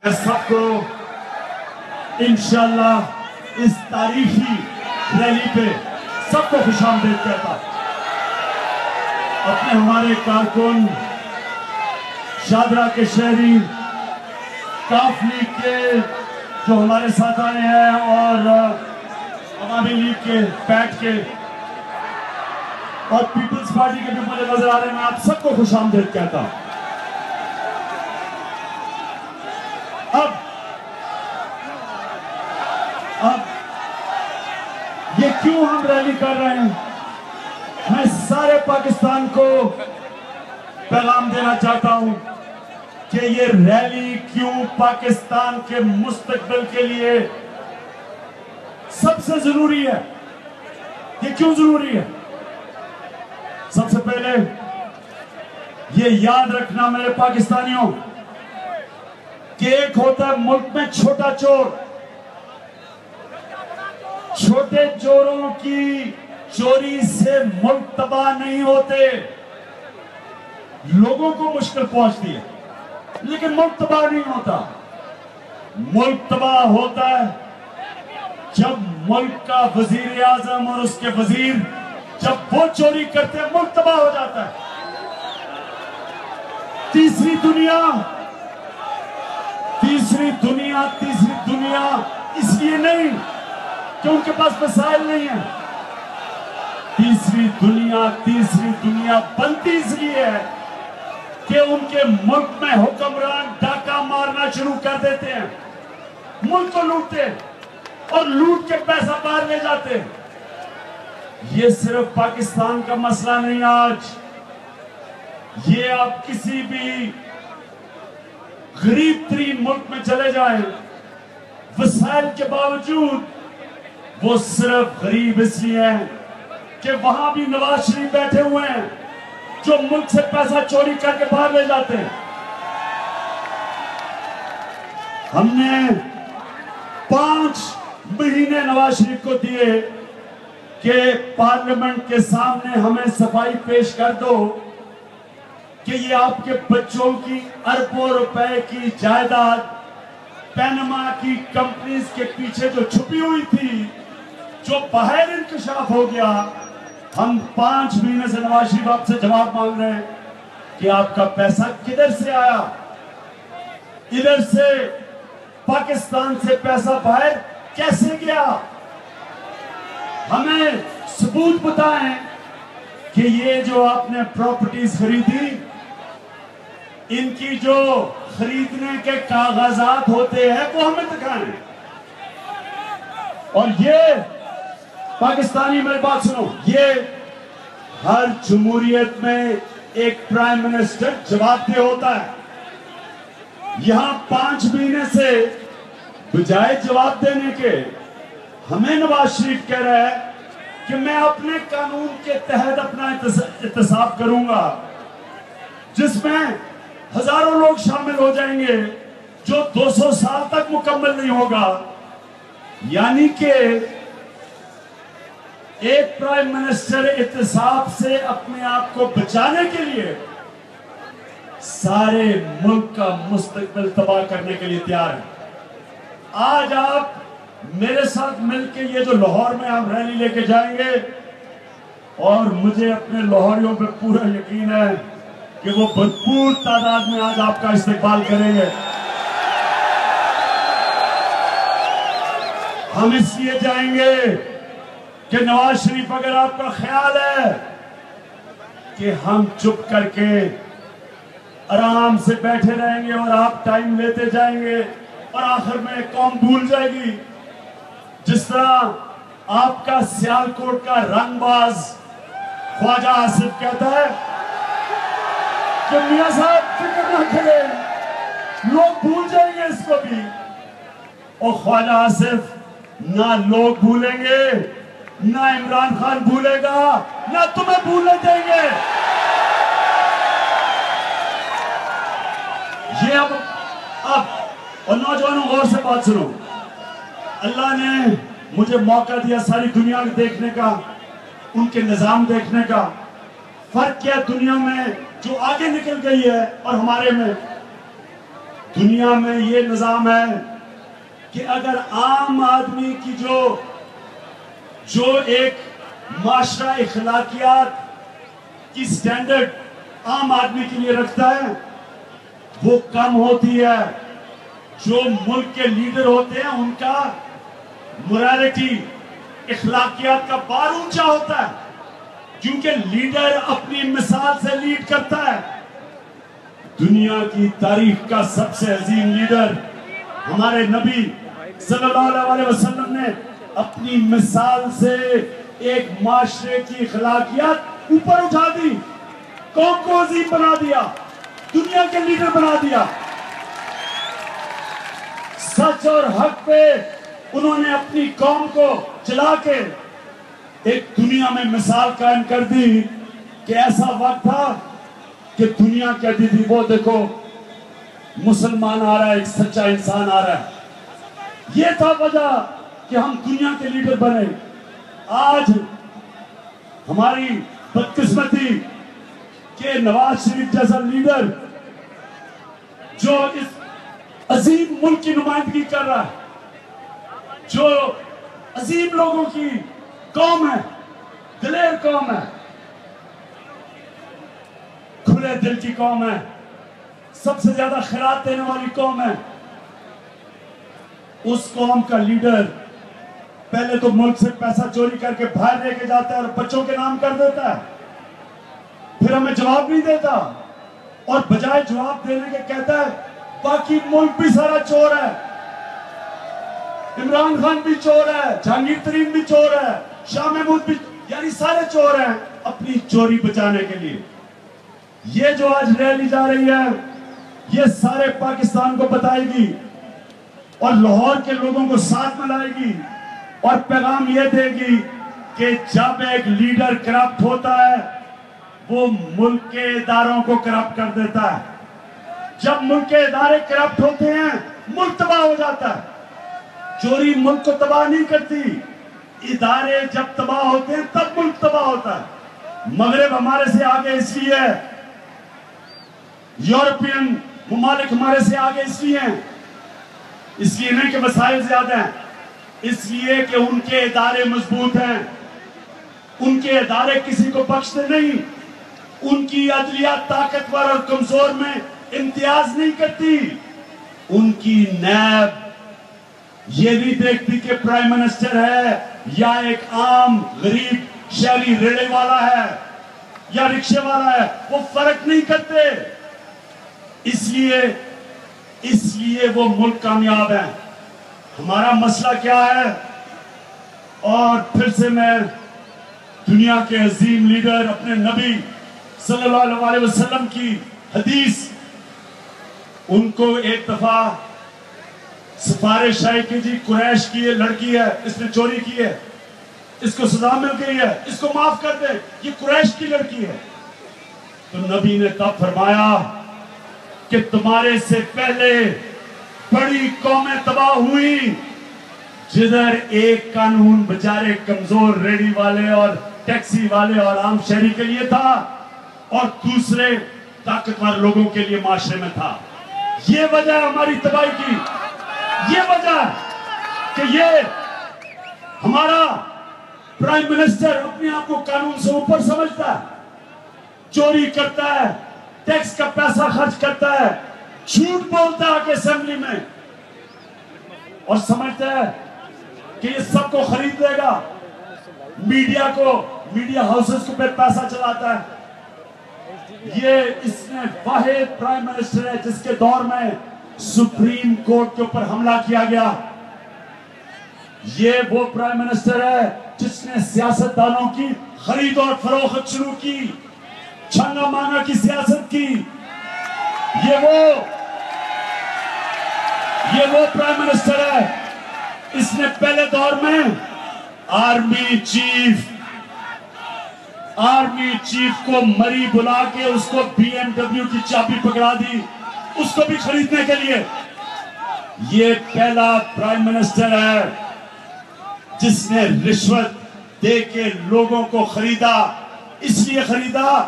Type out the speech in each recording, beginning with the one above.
सबको इंशाअल्लाह इस तारीखी रैली पे सबको खुशामदीद कहता। अपने हमारे कारकुन शादरा के शहरी काफ लीग के जो हमारे साथ आए हैं और अवामी लीग के पैट के और पीपल्स पार्टी के भी मुझे नजर आ रहे हैं। मैं आप सबको खुशामदीद कहता हूं। अब ये क्यों हम रैली कर रहे हैं, मैं सारे पाकिस्तान को पैगाम देना चाहता हूं कि ये रैली क्यों पाकिस्तान के मुस्तकबिल के लिए सबसे जरूरी है। ये क्यों जरूरी है? सबसे पहले ये याद रखना मेरे पाकिस्तानियों कि एक होता है मुल्क में छोटा चोर। छोटे चोरों की चोरी से मुल्क तबाह नहीं होते, लोगों को मुश्किल पहुंचती है लेकिन मुल्क तबाह नहीं होता। मुल्क तबाह होता है जब मुल्क का वजीर आजम और उसके वजीर जब वो चोरी करते हैं, मुल्क तबाह हो जाता है। तीसरी दुनिया इसलिए नहीं कि उनके पास वसाइल नहीं है। तीसरी दुनिया बनती इसलिए है कि उनके मुल्क में हुक्मरान डाका मारना शुरू कर देते हैं, मुल्क को लूटते हैं और लूट के पैसा बाहर ले जाते हैं। ये सिर्फ पाकिस्तान का मसला नहीं, आज ये आप किसी भी गरीब तरीन मुल्क में चले जाएं, वसाइल के बावजूद वो सिर्फ गरीब इसलिए हैं कि वहां भी नवाज शरीफ बैठे हुए हैं जो मुल्क से पैसा चोरी करके बाहर ले जाते हैं। हमने 5 महीने नवाज शरीफ को दिए कि पार्लियामेंट के सामने हमें सफाई पेश कर दो कि ये आपके बच्चों की अरबों रुपए की जायदाद पैनमा की कंपनीज के पीछे जो छुपी हुई थी, जो बाहर इंकशाफ हो गया। हम 5 महीने से नवाज शरीफ आपसे जवाब मांग रहे हैं कि आपका पैसा किधर से आया, इधर से पाकिस्तान से पैसा बाहर कैसे गया। हमें सबूत बताएं कि ये जो आपने प्रॉपर्टीज खरीदी, इनकी जो खरीदने के कागजात होते हैं वो हमें दिखाएं। और ये पाकिस्तानी, मेरी बात सुनो, ये हर जमहूरियत में एक प्राइम मिनिस्टर जवाबदेह होता है। यहां 5 महीने से बजाय जवाब देने के हमें नवाज शरीफ कह रहा है कि मैं अपने कानून के तहत अपना एहतसाब करूंगा जिसमें हजारों लोग शामिल हो जाएंगे, जो 200 साल तक मुकम्मल नहीं होगा। यानी कि एक प्राइम मिनिस्टर एहतसाब से अपने आप को बचाने के लिए सारे मुल्क का मुस्तकबिल तबाह करने के लिए तैयार है। आज आप मेरे साथ मिलकर ये जो लाहौर में हम रैली लेके जाएंगे, और मुझे अपने लाहौरियों पे पूरा यकीन है कि वो भरपूर तादाद में आज आपका इस्तेकबाल करेंगे। हम इसलिए जाएंगे कि नवाज शरीफ, अगर आपका ख्याल है कि हम चुप करके आराम से बैठे रहेंगे और आप टाइम लेते जाएंगे और आखिर में कौम भूल जाएगी, जिस तरह आपका सियालकोट का रंगबाज ख्वाजा आसिफ कहता है कि मियां साहब फिक्र ना करें, लोग भूल जाएंगे इसको भी। और ख्वाजा आसिफ ना लोग भूलेंगे, ना इमरान खान भूलेगा, ना तुम्हें भूलने देंगे। ये अब और नौजवानों, गौर से बात सुनो। अल्लाह ने मुझे मौका दिया सारी दुनिया को देखने का, उनके निजाम देखने का। फर्क क्या दुनिया में जो आगे निकल गई है और हमारे में, दुनिया में ये निजाम है कि अगर आम आदमी की जो एक माशरा इखलाकियात की स्टैंडर्ड आम आदमी के लिए रखता है वो कम होती है। जो मुल्क के लीडर होते हैं उनका मोरालिटी इखलाकियात का बार ऊंचा होता है, क्योंकि लीडर अपनी मिसाल से लीड करता है। दुनिया की तारीख का सबसे अजीम लीडर हमारे नबी सल्लल्लाहु अलैहि वसल्लम ने अपनी मिसाल से एक माशरे की इखलाकियात ऊपर उठा दी, कौम को अजीम बना दिया, दुनिया के लीडर बना दिया। सच और हक पे उन्होंने अपनी कौम को चला के एक दुनिया में मिसाल कायम कर दी कि ऐसा वक्त था कि दुनिया कहती थी वो देखो मुसलमान आ रहा है, एक सच्चा इंसान आ रहा है। ये था वजह कि हम दुनिया के लीडर बने। आज हमारी बदकिस्मती के नवाज शरीफ जैसा लीडर जो इस अजीम मुल्क की नुमाइंदगी कर रहा है, जो अजीम लोगों की कौम है, दिलेर कौम है, खुले दिल की कौम है, सबसे ज्यादा खैरात देने वाली कौम है, उस कौम का लीडर पहले तो मुल्क से पैसा चोरी करके बाहर लेके जाता है और बच्चों के नाम कर देता है, फिर हमें जवाब नहीं देता और बजाय जवाब देने के कहता है बाकी मुल्क भी सारा चोर है, इमरान खान भी चोर है, जहांगीर तरीन भी चोर है, शाह महमूद भी, यानी सारे चोर हैं अपनी चोरी बचाने के लिए। ये जो आज रैली जा रही है ये सारे पाकिस्तान को बताएगी और लाहौर के लोगों को साथ मिलाएगी और पैगाम ये देगी कि जब एक लीडर करप्ट होता है वो मुल्क के इदारों को करप्ट कर देता है। जब मुल्क के इदारे करप्ट होते हैं मुल्क तबाह हो जाता है। चोरी मुल्क को तबाह नहीं करती, इदारे जब तबाह होते हैं तब मुल्क तबाह होता है। मगरिब हमारे से आगे इसलिए है, यूरोपियन मुमालिक हमारे से आगे इसलिए हैं, इसलिए नहीं कि मसाइल ज्यादा हैं, इसलिए कि उनके इदारे मजबूत हैं, उनके इदारे किसी को बख्शते नहीं, उनकी अदलिया ताकतवर और कमजोर में इम्तियाज नहीं करती, उनकी नैब ये नहीं देखती कि प्राइम मिनिस्टर है या एक आम गरीब शहरी रेड़े वाला है या रिक्शे वाला है, वो फर्क नहीं करते। इसलिए वो मुल्क कामयाब है। हमारा मसला क्या है? और फिर से मैं दुनिया के अजीम लीडर अपने नबी सल्लल्लाहु अलैहि वसल्लम की हदीस, उनको एक दफा सिफारिश आई कि जी कुरैश की ये लड़की है, इसने चोरी की है, इसको सजा मिल गई है, इसको माफ कर दे, ये कुरैश की लड़की है। तो नबी ने तब फरमाया कि तुम्हारे से पहले बड़ी कौमें तबाह हुई जिधर एक कानून बेचारे कमजोर रेडी वाले और टैक्सी वाले और आम शहरी के लिए था और दूसरे ताकतवर लोगों के लिए माशरे में था। ये वजह है हमारी तबाही की, ये वजह कि ये हमारा प्राइम मिनिस्टर अपने आप को कानून से ऊपर समझता है, चोरी करता है, टैक्स का पैसा खर्च करता है, झूठ बोलता है कि असेंबली में और समझता है कि ये सबको खरीद लेगा, मीडिया हाउसेस को पे पैसा चलाता है। ये इसने वाहिद प्राइम मिनिस्टर है जिसके दौर में सुप्रीम कोर्ट के ऊपर हमला किया गया। ये वो प्राइम मिनिस्टर है जिसने सियासतदानों की खरीद और फरोख्त शुरू की, छंगा मांगा की सियासत की। ये वो प्राइम मिनिस्टर है, इसने पहले दौर में आर्मी चीफ को मरी बुला के उसको BMW की चाबी पकड़ा दी, उसको भी खरीदने के लिए। ये पहला प्राइम मिनिस्टर है जिसने रिश्वत दे के लोगों को खरीदा, इसलिए खरीदा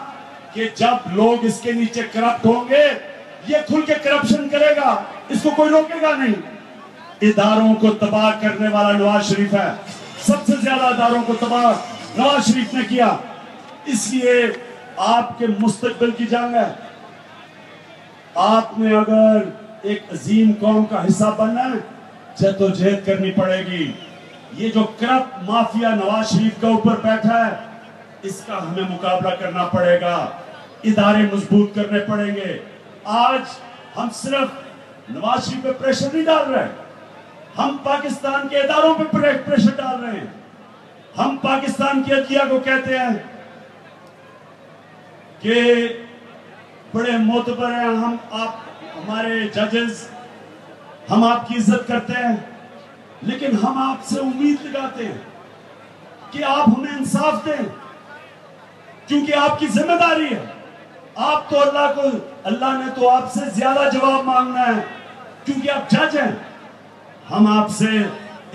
कि जब लोग इसके नीचे करप्ट होंगे ये खुल के करप्शन करेगा, इसको कोई रोकेगा नहीं। इदारों को तबाह करने वाला नवाज शरीफ है, सबसे ज्यादा इदारों को तबाह नवाज शरीफ ने किया। इसलिए आपके मुस्तकबिल की जंग है। आपने अगर एक अजीम कौम का हिस्सा बनना है, जद्दोजहद करनी पड़ेगी। ये जो करप्ट माफिया नवाज शरीफ का ऊपर बैठा है, इसका हमें मुकाबला करना पड़ेगा। इदारे मजबूत करने पड़ेंगे। आज हम सिर्फ नवाज शरीफ पे प्रेशर नहीं डाल रहे, हम पाकिस्तान के इदारों पे प्रेशर डाल रहे हैं। हम पाकिस्तान की अदलिया को कहते हैं कि बड़े मोतबर हैं हम, आप हमारे जजेस, हम आपकी इज्जत करते हैं, लेकिन हम आपसे उम्मीद लगाते हैं कि आप हमें इंसाफ दें, क्योंकि आपकी जिम्मेदारी है। आप तो अल्लाह ने तो आपसे ज्यादा जवाब मांगना है, क्योंकि आप जज हैं। हम आपसे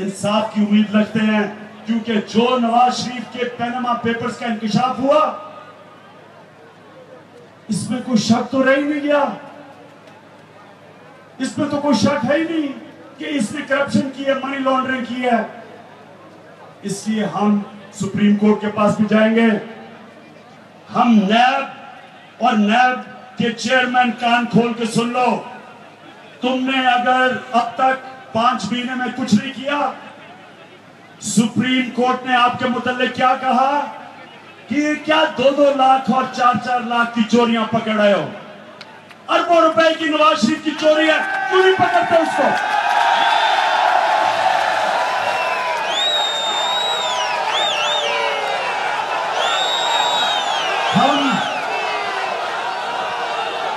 इंसाफ की उम्मीद रखते हैं, क्योंकि जो नवाज शरीफ के पैनामा पेपर्स का इंकशाफ हुआ, इसमें कोई शक तो रह ही नहीं गया। इसमें तो कोई शक है ही नहीं कि इसने करप्शन की है, मनी लॉन्ड्रिंग की है। इसलिए हम सुप्रीम कोर्ट के पास भी जाएंगे। हम नैब और नैब के चेयरमैन, कान खोल के सुन लो, तुमने अगर अब तक 5 महीने में कुछ नहीं किया, सुप्रीम कोर्ट ने आपके मुतल्लिक क्या कहा कि क्या 2-2 लाख और 4-4 लाख की चोरियां पकड़ रहे हो? अरबों रुपए की नवाज शरीफ की चोरी है, क्यों नहीं पकड़ते उसको?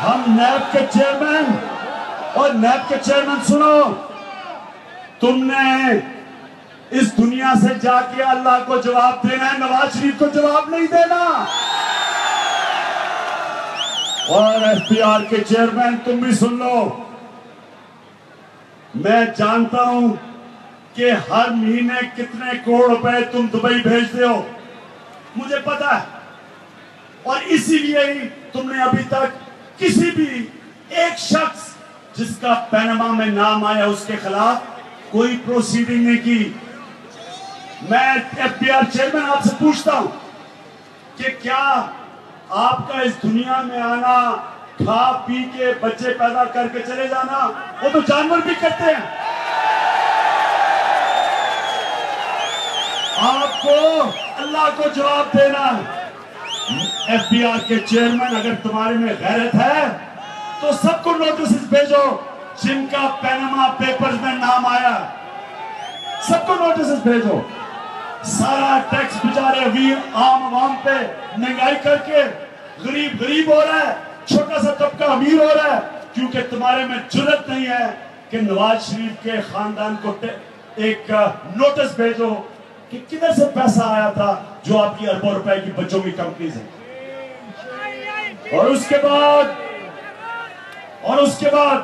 हम नैब के चेयरमैन और नैब के चेयरमैन, सुनो, तुमने इस दुनिया से जाके अल्लाह को जवाब देना है, नवाज शरीफ को जवाब नहीं देना। और एफबीआर के चेयरमैन, तुम भी सुन लो, मैं जानता हूं कि हर महीने कितने करोड़ रुपए तुम दुबई भेजते हो, मुझे पता है। और इसीलिए ही तुमने अभी तक किसी भी एक शख्स जिसका पैनामा में नाम आया उसके खिलाफ कोई प्रोसीडिंग नहीं की। मैं एफबीआर चेयरमैन आपसे पूछता हूं कि क्या आपका इस दुनिया में आना, खा पी के बच्चे पैदा करके चले जाना, वो तो जानवर भी करते हैं। आपको अल्लाह को जवाब देना है। एफबीआर के चेयरमैन, अगर तुम्हारे में गैरत है तो सबको नोटिस भेजो जिनका पैनामा पेपर्स में नाम आया, सबको नोटिस भेजो। सारा टैक्स बेचारे आम आवाम पे महंगाई करके गरीब गरीब हो रहा है, छोटा सा तबका अमीर हो रहा है, क्योंकि तुम्हारे में जुर्रत नहीं है कि नवाज शरीफ के खानदान को एक नोटिस भेजो कि किधर से पैसा आया था जो आपकी अरबों रुपए की बच्चों की कंपनीज है। और उसके बाद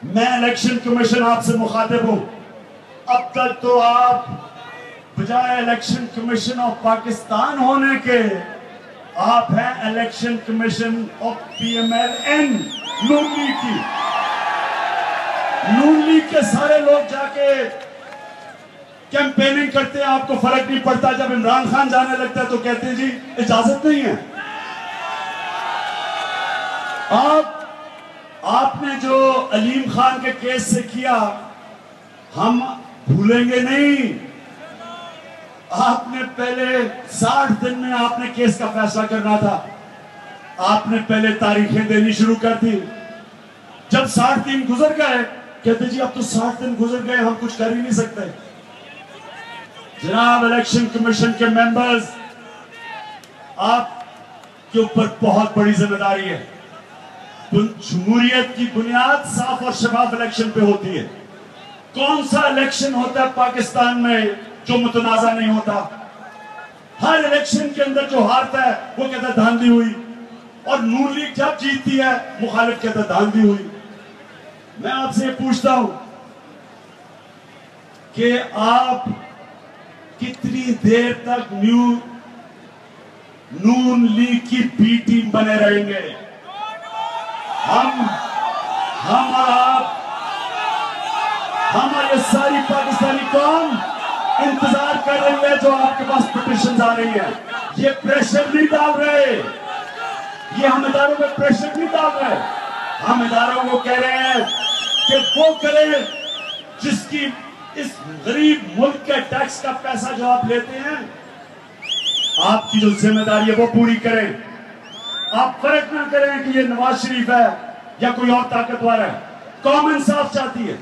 मैं इलेक्शन कमीशन आपसे मुखातिब हूं। अब तक तो आप बजाय इलेक्शन कमीशन ऑफ पाकिस्तान होने के, आप हैं election commission of PMLN, Noon league की। नून लीग के सारे लोग जाके कैंपेनिंग करते हैं, आपको फर्क नहीं पड़ता। जब इमरान खान जाने लगता है तो कहते हैं जी इजाजत नहीं है। आपने जो अलीम खान के केस से किया हम भूलेंगे नहीं। आपने पहले 60 दिन में आपने केस का फैसला करना था, आपने पहले तारीखें देनी शुरू कर दी। जब 60 दिन गुजर गए, कहते जी अब तो 60 दिन गुजर गए, हम कुछ कर ही नहीं सकते। जनाब इलेक्शन कमीशन के मेंबर्स, आपके ऊपर बहुत बड़ी जिम्मेदारी है। जमहूरियत की बुनियाद साफ और शफाफ इलेक्शन पे होती है। कौन सा इलेक्शन होता है पाकिस्तान में जो मुतनाजा नहीं होता? हर इलेक्शन के अंदर जो हारता है वो कहता है धांधली हुई, और नून लीग जब जीतती है मुखालिफ कहता है धांधली हुई। मैं आपसे पूछता हूं कि आप कितनी देर तक नून लीग की बी टीम बने रहेंगे? हम ये सारी पाकिस्तानी कौम इंतजार कर रही है जो आपके पास पिटिशन आ रही है। ये प्रेशर नहीं डाल रहे, ये हम इदारों में प्रेशर नहीं डाल रहे। हम इदारों को कह रहे हैं कि वो करें जिसकी इस गरीब मुल्क के टैक्स का पैसा जो आप लेते हैं, आपकी जो जिम्मेदारी है वो पूरी करें। आप फर्क ना करें कि ये नवाज शरीफ है या कोई और ताकतवर है, कौम इंसाफ चाहती है।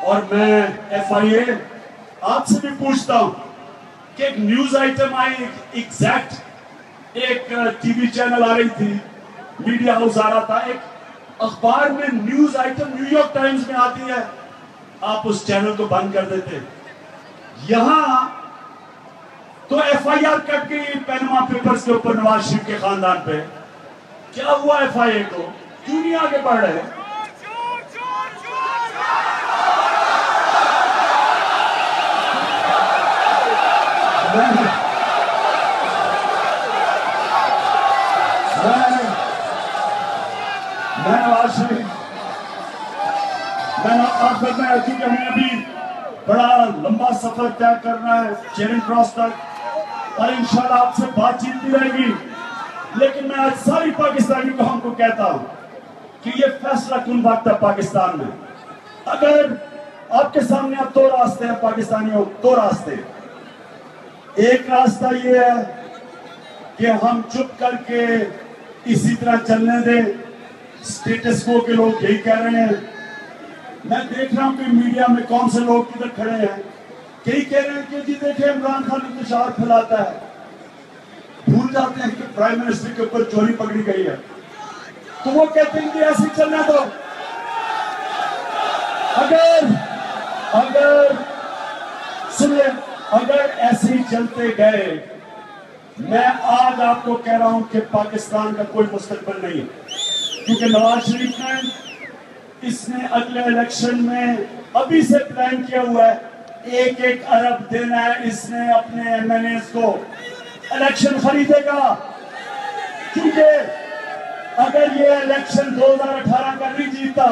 और मैं FIA आपसे भी पूछता हूं कि एक न्यूज आइटम आई, एग्जैक्ट एक टीवी चैनल आ रही थी, मीडिया हाउस आ रहा था, एक अखबार में न्यूज आइटम न्यूयॉर्क टाइम्स में आती है, आप उस चैनल को बंद कर देते। यहां तो FIR कट गई पैनमा पेपर्स के ऊपर नवाज शरीफ के खानदान पे। क्या हुआ FIA को? क्यों नहीं आगे बढ़ रहे? मैं नवाज शरीफ, आखिर में, क्योंकि हमें अभी बड़ा लंबा सफर तय करना है चेरिंग क्रॉस तक, और इंशाल्लाह आपसे बातचीत भी रहेगी। लेकिन मैं आज सारी पाकिस्तानी कौम को कहता हूं कि ये फैसला कुन वक्त है पाकिस्तान में। अगर आपके सामने अब दो रास्ते हैं पाकिस्तानियों, दो रास्ते। एक रास्ता ये है कि हम चुप करके इसी तरह चलने दें, स्टेटस को के लोग यही कह रहे हैं। मैं देख रहा हूं कि मीडिया में कौन से लोग किधर खड़े हैं, कई कह रहे हैं कि जी देखिए इमरान खान इंतजार फैलाता है, भूल जाते हैं कि प्राइम मिनिस्टर के ऊपर चोरी पकड़ी गई है, तो वो कहते हैं कि ऐसे चलना दो। अगर सुनिए, अगर ऐसे ही चलते गए, मैं आज आपको कह रहा हूं कि पाकिस्तान का कोई मुस्तकबिल नहीं है। क्योंकि नवाज शरीफ ने इसने अगले इलेक्शन में अभी से प्लान किया हुआ है, 1-1 अरब देना है इसने अपने MNAs को, इलेक्शन खरीदेगा। क्योंकि अगर ये इलेक्शन 2018 का नहीं जीता,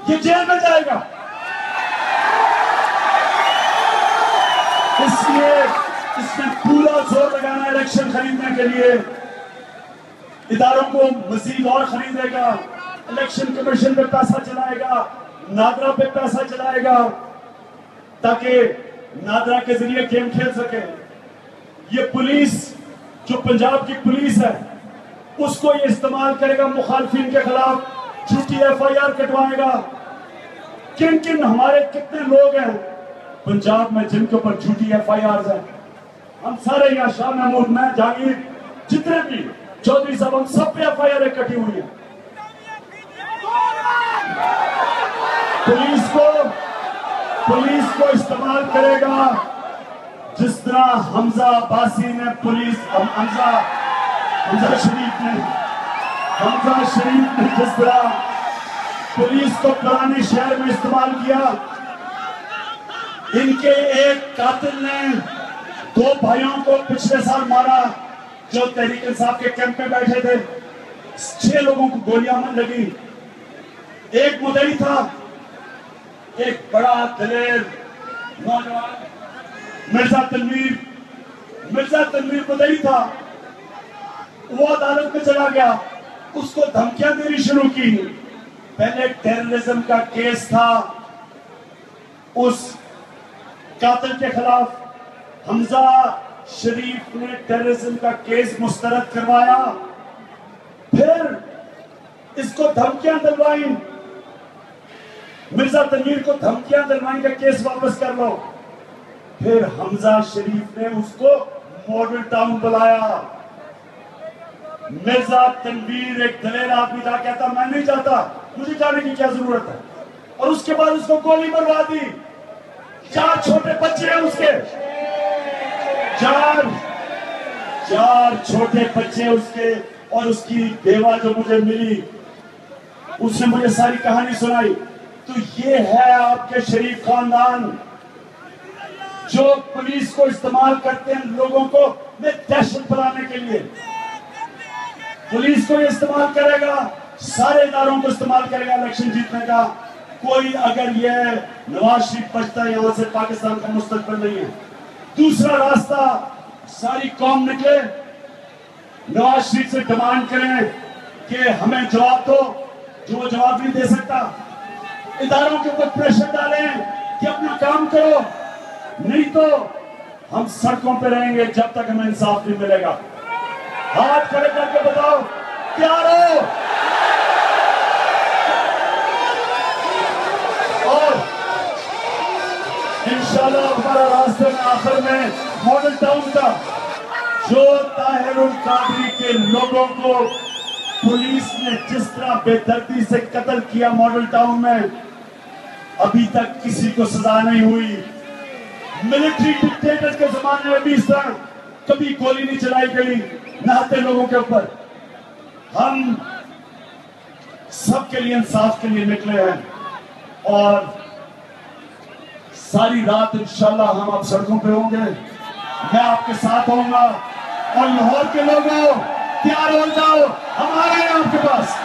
ये जेल में जाएगा। इसलिए इसमें पूरा जोर लगाना इलेक्शन खरीदने के लिए, इदारों को मजीद और खरीदेगा, इलेक्शन कमीशन पे पैसा चलाएगा, नादरा पे पैसा चलाएगा, ताकि नादरा के जरिए गेम खेल सके। ये पुलिस जो पंजाब की पुलिस है, उसको ये इस्तेमाल करेगा मुखालफिन के खिलाफ, झूठी FIR कटवाएगा। किन किन हमारे कितने लोग हैं पंजाब में जिनके ऊपर झूठी FIRs है? हम सारे यहाँ, शाह महमूद, मैं, जहांगीर, जितने भी चौधरी साहब, हम सब पे FIR कटी हुई है। पुलिस को इस्तेमाल करेगा जिस तरह हमजा अब्बासी ने हमजा शरीफ ने जिस तरह पुलिस को पुराने शहर में इस्तेमाल किया। इनके एक कातिल ने 2 भाइयों को पिछले साल मारा जो तहरीक इंसाफ के कैंप में बैठे थे। 6 लोगों को गोलियां लगी। एक मुदई था, एक बड़ा दलेर नौजवान मिर्जा तनवीर मुदई था, वो अदालत में चला गया, उसको धमकियां देनी शुरू की। पहले टेररिज्म का केस था, उस कातिल के खिलाफ हमजा शरीफ ने टेररिज्म का केस मुस्तरद करवाया, फिर इसको धमकियां दिलवाई, मिर्जा तनवीर को धमकियां दिलवाई का केस वापस कर लो। फिर हमजा शरीफ ने उसको मॉडल टाउन बुलाया। मिर्जा तनवीर एक दलेर आदमी था, कहता मैं नहीं जाता, मुझे जाने की क्या जरूरत है, और उसके बाद उसको गोली मरवा दी। 4 छोटे बच्चे हैं उसके, 4 छोटे बच्चे उसके, और उसकी बेवा जो मुझे मिली उसने मुझे सारी कहानी सुनाई। तो ये है आपके शरीफ खानदान जो पुलिस को इस्तेमाल करते हैं लोगों को में दहशत फैलाने के लिए। पुलिस को इस्तेमाल करेगा, सारे इदारों को इस्तेमाल करेगा इलेक्शन जीतने का। कोई अगर ये नवाज शरीफ बचता है यहां से, पाकिस्तान का मुस्तकबिल नहीं है। दूसरा रास्ता, सारी कौम निकले, नवाज शरीफ से डिमांड करें कि हमें जवाब दो, जो वो जवाब नहीं दे सकता। इदारों के ऊपर प्रेशर डालें कि अपना काम करो, नहीं तो हम सड़कों पे रहेंगे जब तक हमें इंसाफ नहीं मिलेगा। हाथ खड़े करके बताओ, तैयार हो? और इंशाल्लाह हमारा रास्ते में आखिर में मॉडल टाउन का, जो ताहिरुल कादरी के लोगों को पुलिस ने जिस तरह बेदर्दी से कत्ल किया मॉडल टाउन में, अभी तक किसी को सजा नहीं हुई। मिलिट्री डिक्टेटर के जमाने में भी इस तरह कभी गोली नहीं चलाई गई नहाते लोगों के ऊपर। हम सबके लिए इंसाफ के लिए निकले हैं और सारी रात इंशाल्लाह हम अब सड़कों पे होंगे, मैं आपके साथ होऊंगा। और लाहौर के लोगों, तैयार हो जाओ, हम आ रहे हैं आपके पास।